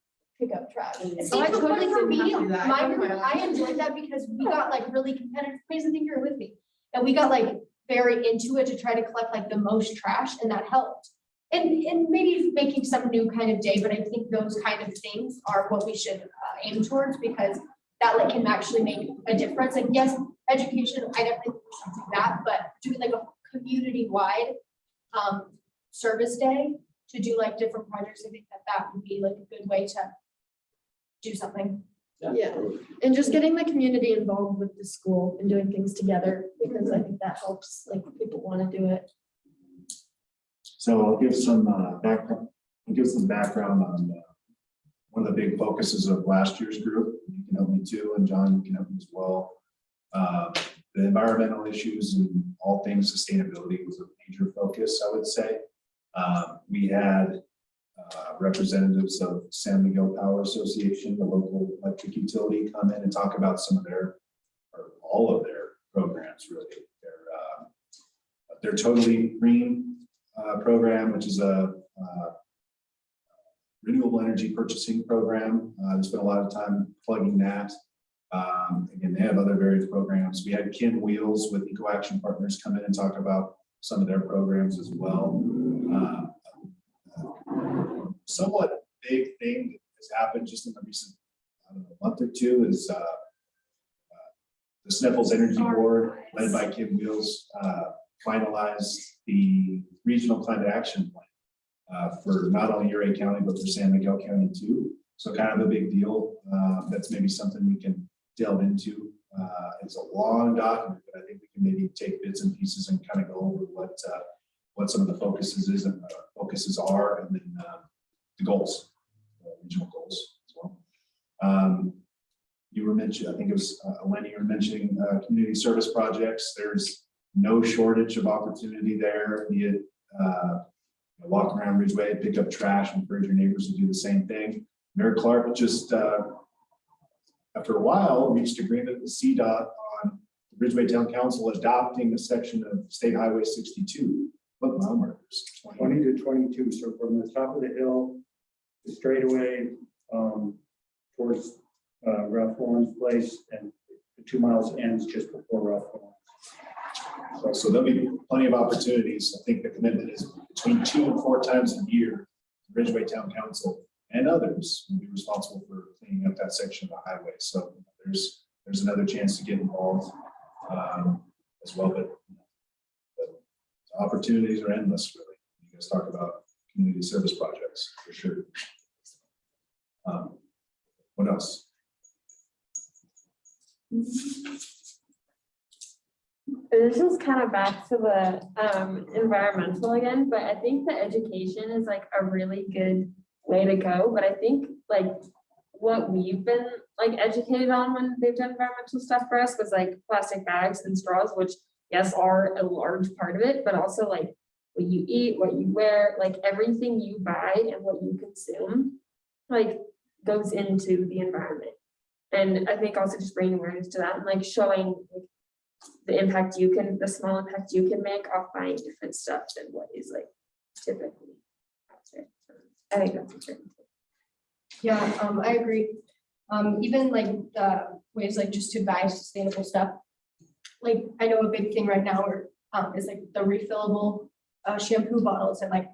pick up trash. See, So I but totally for me, didn't have to do that. my Never group, mind. I enjoyed that because we got like really competitive, Praise, I think you're with me. And we got like very into it to try to collect like the most trash, and that helped. And maybe making some new kind of day, but I think those kind of things are what we should aim towards, because that like can actually make a difference. Like, yes, education, I definitely think we should do that, but doing like a community-wide service day to do like different projects, I think that would be like a good way to do something. Yeah, and just getting the community involved with the school and doing things together, because I think that helps, like, people want to do it. So I'll give some background on one of the big focuses of last year's group. You can help me too, and John, you can help me as well. The environmental issues and all things sustainability was a major focus, I would say. We had representatives of San Miguel Power Association, the local electric utility, come in and talk about some of their, or all of their programs, really. Their Totally Green program, which is a renewable energy purchasing program. They spent a lot of time plugging that. Again, they have other various programs. We had Kin Wheels with Eco Action Partners come in and talk about some of their programs as well. Somewhat big thing that has happened just in the recent, I don't know, month or two is the Sniffles Energy Board, led by Kin Wheels, finalized the regional climate action plan for not only Uray County, but for San Miguel County too. So kind of a big deal. That's maybe something we can delve into. It's a long document, but I think we can maybe take bits and pieces and kind of go over what some of the focuses are, and then the goals, regional goals as well. You were mentioning, I think it was Eleni, you were mentioning community service projects. There's no shortage of opportunity there. Be it walk around Ridgway, pick up trash, encourage your neighbors to do the same thing. Mayor Clark just, after a while, reached agreement with CDOT on the Ridgway Town Council adopting a section of State Highway 62. What mile markers? 20 to 22, so from the top of the hill, straight away towards Ralph Lauren's place, and the 2 miles ends just before Ralph Lauren. So there'll be plenty of opportunities. I think the commitment is between 2 and 4 times a year. Ridgway Town Council and others will be responsible for cleaning up that section of the highway. So there's another chance to get involved as well. But the opportunities are endless, really. You guys talk about community service projects for sure. What else? This is kind of back to the environmental again, but I think the education is like a really good way to go. But I think like what we've been like educated on when they've done environmental stuff for us was like plastic bags and straws, which yes are a large part of it, but also like what you eat, what you wear, like everything you buy and what you consume like goes into the environment. And I think also just bringing awareness to that and like showing like, the impact the small impact you can make off buying different stuff than what is like typically out there. I think that's important. Yeah, I agree. Even like the ways like just to buy sustainable stuff. Like I know a big thing right now is like the refillable shampoo bottles and like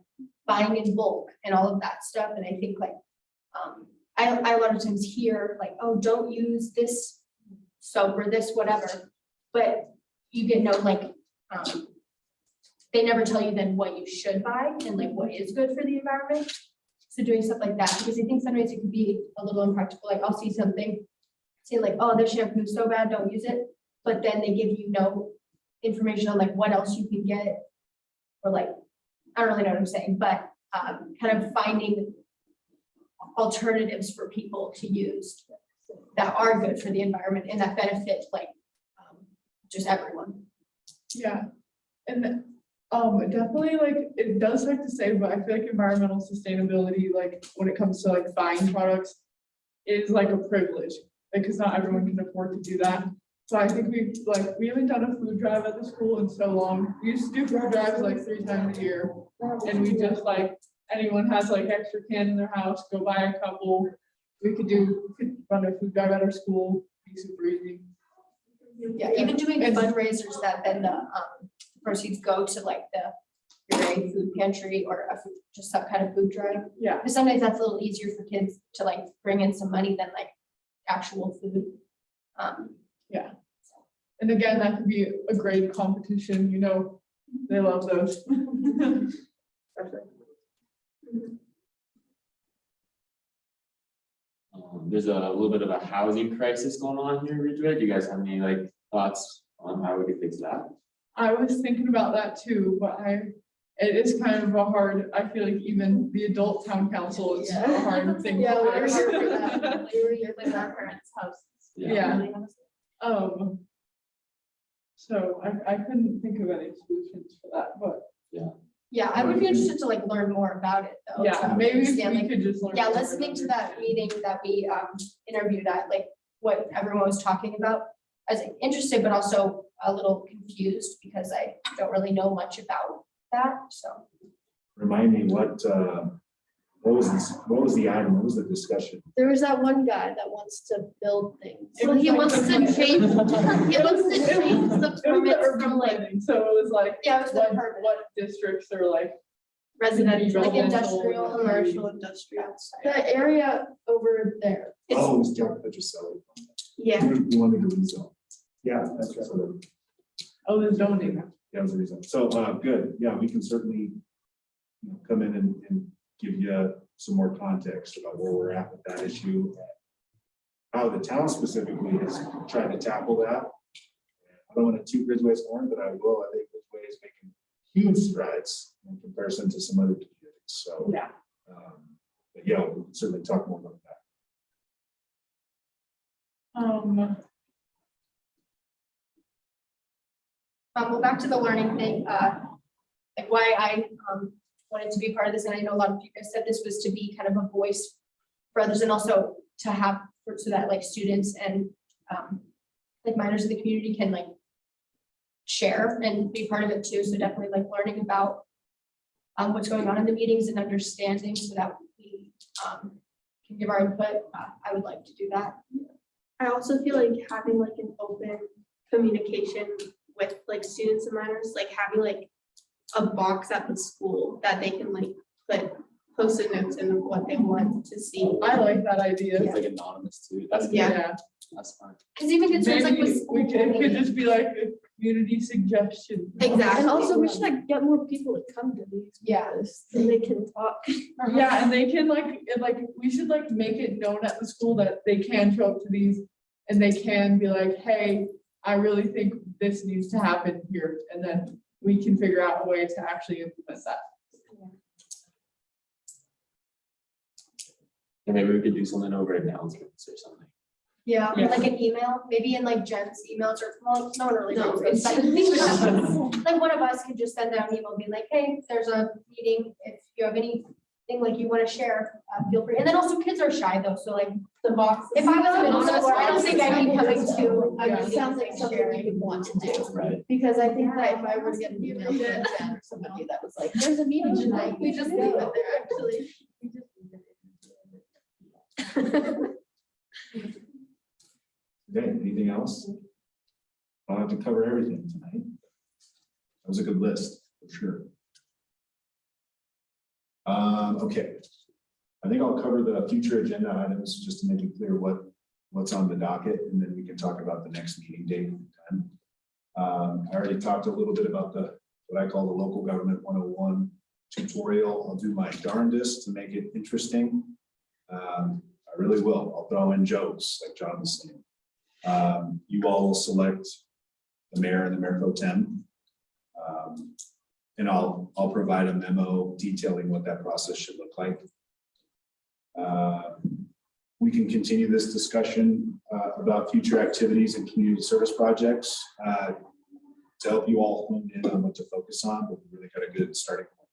buying in bulk and all of that stuff. And I think like, I a lot of times hear like, oh, don't use this soap or this whatever, but you get no like, they never tell you then what you should buy and like what is good for the environment. So doing stuff like that, because I think sometimes it could be a little impractical, like I'll see something, say like, oh, this shampoo is so bad, don't use it. But then they give you no information on like what else you can get. Or like, I don't really know what I'm saying, but kind of finding alternatives for people to use that are good for the environment and that benefit like just everyone. Yeah, and definitely like it does have to say, but I feel like environmental sustainability, like when it comes to like buying products, is like a privilege because not everyone can afford to do that. So I think we haven't done a food drive at the school in so long. We used to do food drives like 3 times a year, and we just like anyone has like extra can in their house, go buy a couple. We could run a food drive at our school, be super easy. Yeah, even doing fundraisers that then the proceeds go to like the Ridgway food pantry or just some kind of food drive. Yeah, Because sometimes that's a little easier for kids to like bring in some money than like actual food. yeah. And again, that could be a great competition, you know, they love those. There's a little bit of a housing crisis going on here in Ridgway. Do you guys have any like thoughts on how we could fix that? I was thinking about that too, but it is kind of a hard, I feel like even the adult town council is a hard thing. Yeah, to we were fix. here for that. We were here With our parents' house. Yeah. So I couldn't think of any solutions for that, but Yeah, I would be interested to like learn more about it though. yeah, to maybe if understand, we like, could just learn. yeah, more listening to about that it. meeting that we interviewed at, like what everyone was talking about. I was interested, but also a little confused because I don't really know much about that, so. Remind me what was the item? What was the discussion? There was that one guy that wants to build things. It was he like wants the to plan. change, he wants to It change was the the permits urban from like planning, so it was like, Yeah, it was the permit. what districts are like. residential, like Residential, industrial, Commercial, industrial. That area over there. Oh, it was John Petroselli. Yeah. You wanted to rezone. Yeah, that's right. So Oh, the zoning. that was the reason. So, good. Yeah, we can certainly come in and give you some more context about where we're at with that issue. How the town specifically is trying to tackle that. I don't want to toot Ridgway's horn, but I will. I think Ridgway is making huge strides in comparison to some other communities. So, Yeah. but yeah, we can certainly talk more about that. Well, back to the learning thing, like why I wanted to be part of this, and I know a lot of you guys said this was to be kind of a voice for others and also to have, so that like students and like minors in the community can like share and be part of it too. So definitely like learning about what's going on in the meetings and understanding so that we can give our input. I would like to do that. I also feel like having like an open communication with like students and minors, like having like a box at the school that they can like put post-it notes in of what they want to see. I like that idea. It's like anonymous too. That's good. Yeah. That's fine. Because even concerns like Maybe with we school could, it could bullying. just be like a community suggestion. Exactly. And also we should like get more people to come to these. Yeah. meetings So they can talk. Yeah, and they can we should like make it known at the school that they can show up to these and they can be like, hey, I really think this needs to happen here. And then we can figure out a way to actually implement that. And maybe we could do something over announcements or something. Yeah, Yeah. like an email, maybe in like Jen's emails or, well, no one really No, knows. But we would have- like one of us could just send out an email, be like, hey, there's a meeting. If you have anything like you want to share, feel free. And then also kids are shy though. So like The box. if I was in middle school, I don't think I'd be coming to. a Yeah. meeting Sounds like and something sharing. we would want to do. Right. Because I think that if I were to get an email from Jen or somebody that was like, there's a meeting tonight, we just leave it there, actually. Okay, anything else? I'll have to cover everything tonight. That was a good list, for sure. Okay. I think I'll cover the future agenda items just to make it clear what's on the docket, and then we can talk about the next meeting date and time. I already talked a little bit about what I call the local government 101 tutorial. I'll do my darndest to make it interesting. I really will. I'll throw in jokes like John was saying. You all will select the mayor and the mayor pro tem. And I'll provide a memo detailing what that process should look like. We can continue this discussion about future activities and community service projects to help you all hone in on what to focus on, but we really got a good starting point,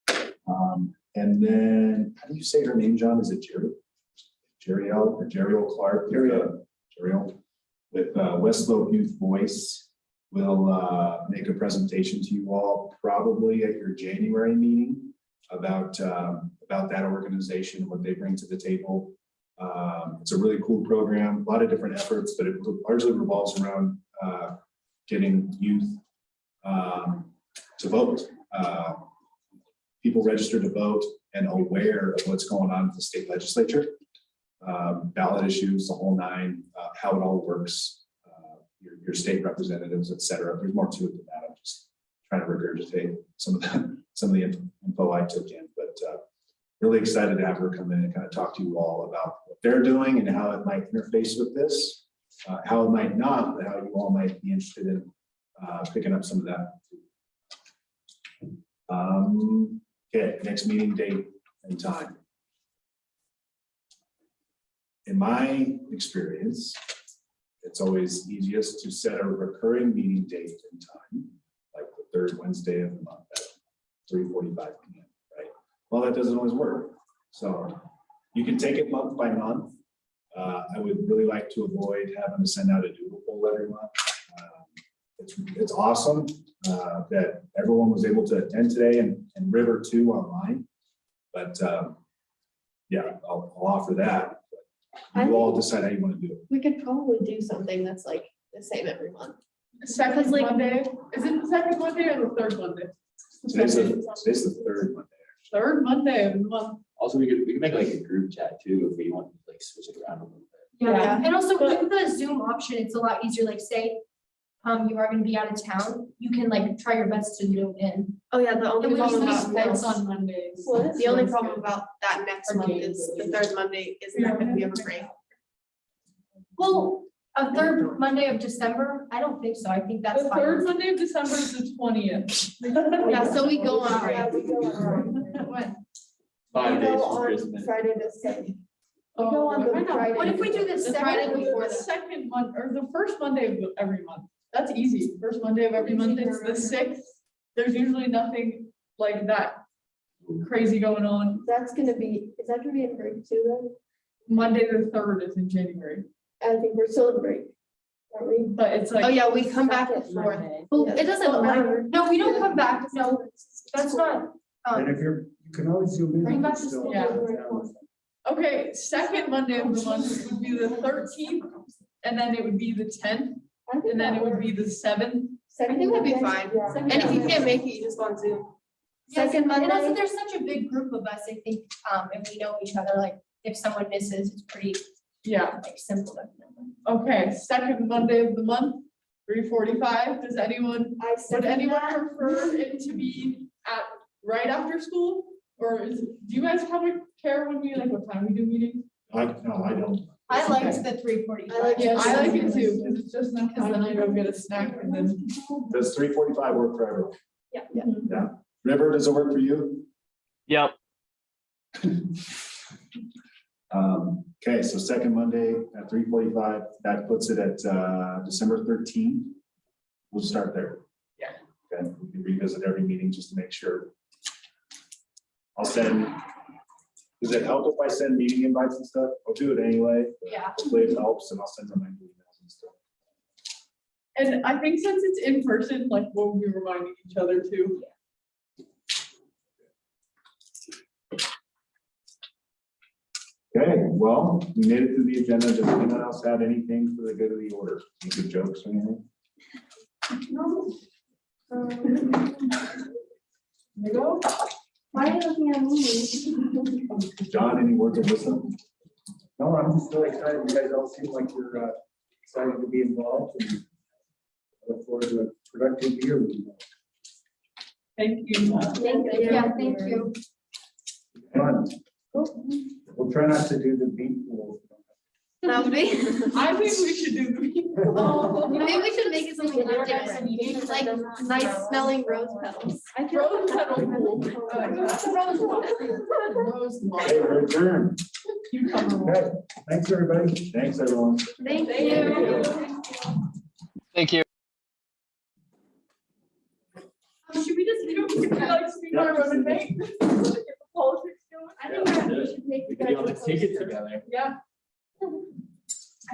I think. And then, how do you say her name, John? Is it Jeriel or Jeriel Clark? Jeriel with West Slope Youth Voice will make a presentation to you all probably at your January meeting about that organization and what they bring to the table. It's a really cool program, a lot of different efforts, but it largely revolves around getting youth to vote. People registered to vote and aware of what's going on with the state legislature, ballot issues, the whole nine, how it all works, your state representatives, et cetera. There's more to it than that. I'm just trying to regurgitate some of the info I took in, but really excited to have her come in and kind of talk to you all about what they're doing and how it might interface with this, how it might not, but how you all might be interested in picking up some of that. Okay, next meeting date and time. In my experience, it's always easiest to set a recurring meeting date and time, like the third Wednesday of the month at 3:45 p.m. Right? Well, that doesn't always work. So you can take it month by month. I would really like to avoid having to send out a doodle poll every month. It's awesome that everyone was able to attend today and River too online. But yeah, I'll offer that. You all decide how you want to do it. We could probably do something that's like the same every month. Second like- Monday, is it the second Monday or the third Monday? Today's the third Monday. Third Monday of the month. Also, we could make like a group chat too, if we want to like switch it around a little bit. Yeah. And also with the Zoom option, it's a lot easier, like say, you are gonna be out of town, you can like try your best to Zoom in. Oh, yeah, the only And we problem just about It's this, on Mondays. the only problem about that next Or month games is at the least. third Monday is not gonna be a break. Well, a third Monday of December, I don't think so, I think that's The fine. third Monday of December is the 20th. Yeah, so we go on break. Yeah, we go on. When? 5 We days go from on Christmas. Friday the sixth. Oh, go on the I know. Friday. What if we do the The Friday second? before The that. second month, or the first Monday of every month. That's easy. First Monday of every month, it's the 6th. There's usually nothing like that crazy going on. Is that gonna be a break too then? Monday the 3rd is in January, I think we're still in break, aren't we? but it's like. Oh, yeah, we come back at Second 4th. Monday. Well, it doesn't matter, no, we don't come back, no, that's not, And if you can always zoom in. Bring back the still- school day. Okay, second Monday of the month would be the 13th, and then it would be the 10th, I think and then that it would be works. the 7th. I think that'd be Second fine. Monday, yeah. And if you can't make it, you just go on Zoom. yes, Second and also Monday? there's such a big group of us, I think, and we know each other, like, if someone misses, it's pretty, Yeah, like, simple. to okay, second Monday of the month, 3:45. Does anyone, I would second anyone that. prefer it to be at right after school? Or do you guys have a care when we, like, what time we do meetings? No, I don't. I liked the 3:45. I like it. Yeah, I like it too, because it's just enough time to go get a snack and then. Does 3:45 work for everyone? Mhm. Yeah. River, does it work for you? Yep. Okay, so second Monday at 3:45, that puts it at December 13th. We'll start there. Yeah. Okay, we can revisit every meeting just to make sure. I'll send, does it help if I send meeting invites and stuff? I'll do it anyway. but Yeah. Hopefully it helps and I'll send reminder emails and stuff. And I think since it's in person, like, we'll be reminding each other too. Okay, well, we made it through the agenda. Does anyone else have anything for the good of the order? Any good jokes or anything? There you go. Why are you looking at me? John, any words of wisdom? No, I'm just really excited. You guys all seem like you're excited to be involved and I look forward to a productive year with you. Thank you. Thank you. Yeah, thank you. Fun. We'll try not to do the beat pool. That would be. I think we should do the. Maybe we should make it something different, like nice smelling rose petals. I feel Rose petal pool. Rose Hey, water. we're adjourned. Cucumber. Okay, thanks, everybody. Thanks, everyone. Thank Thank you. Thank you. Should we just, like, speak on a rubber date? Politics going? I think that we should take. We could be on the ticket together. Yeah.